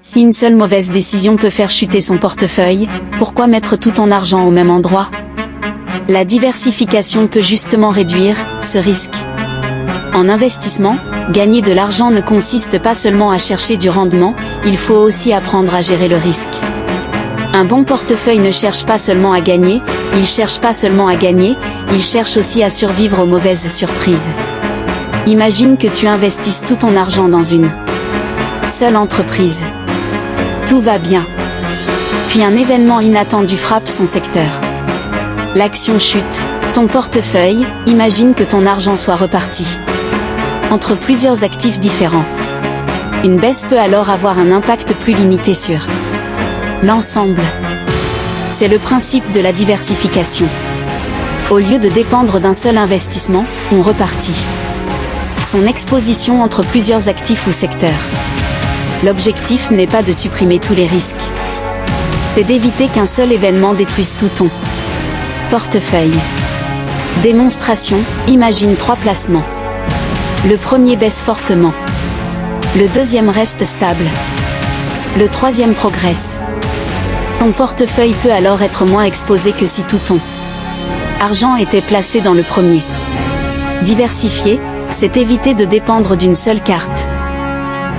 Si une seule mauvaise décision peut faire chuter son portefeuille, pourquoi mettre tout ton argent au même endroit? La diversification peut justement réduire ce risque. En investissement, gagner de l'argent ne consiste pas seulement à chercher du rendement, il faut aussi apprendre à gérer le risque. Un bon portefeuille ne cherche pas seulement à gagner, il cherche aussi à survivre aux mauvaises surprises. Imagine que tu investisses tout ton argent dans une seule entreprise. Tout va bien. Puis un événement inattendu frappe son secteur. L'action chute. Ton portefeuille, imagine que ton argent soit reparti entre plusieurs actifs différents. Une baisse peut alors avoir un impact plus limité sur l'ensemble. C'est le principe de la diversification. Au lieu de dépendre d'un seul investissement, on repartit son exposition entre plusieurs actifs ou secteurs. L'objectif n'est pas de supprimer tous les risques. C'est d'éviter qu'un seul événement détruise tout ton portefeuille. Démonstration, imagine 3 placements. Le premier baisse fortement. Le deuxième reste stable. Le troisième progresse. Ton portefeuille peut alors être moins exposé que si tout ton argent était placé dans le premier. Diversifier, c'est éviter de dépendre d'une seule carte.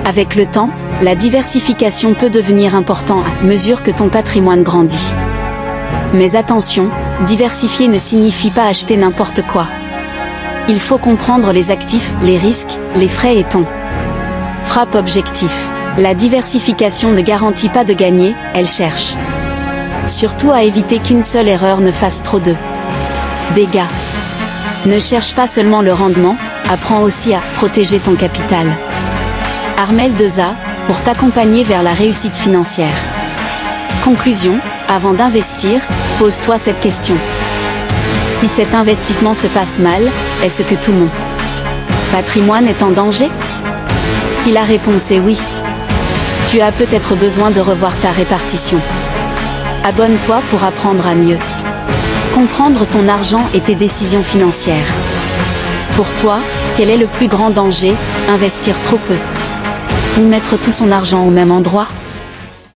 Avec le temps, la diversification peut devenir importante à mesure que ton patrimoine grandit. Mais attention, diversifier ne signifie pas acheter n'importe quoi. Il faut comprendre les actifs, les risques, les frais et ton frappe objectif. La diversification ne garantit pas de gagner, elle cherche surtout à éviter qu'une seule erreur ne fasse trop de dégâts. Ne cherche pas seulement le rendement, apprends aussi à protéger ton capital. Armelle Deza, pour t'accompagner vers la réussite financière. Conclusion, avant d'investir, pose-toi cette question. Si cet investissement se passe mal, est-ce que tout mon patrimoine est en danger? Si la réponse est oui, tu as peut-être besoin de revoir ta répartition. Abonne-toi pour apprendre à mieux comprendre ton argent et tes décisions financières. Pour toi, quel est le plus grand danger, investir trop peu ou mettre tout son argent au même endroit?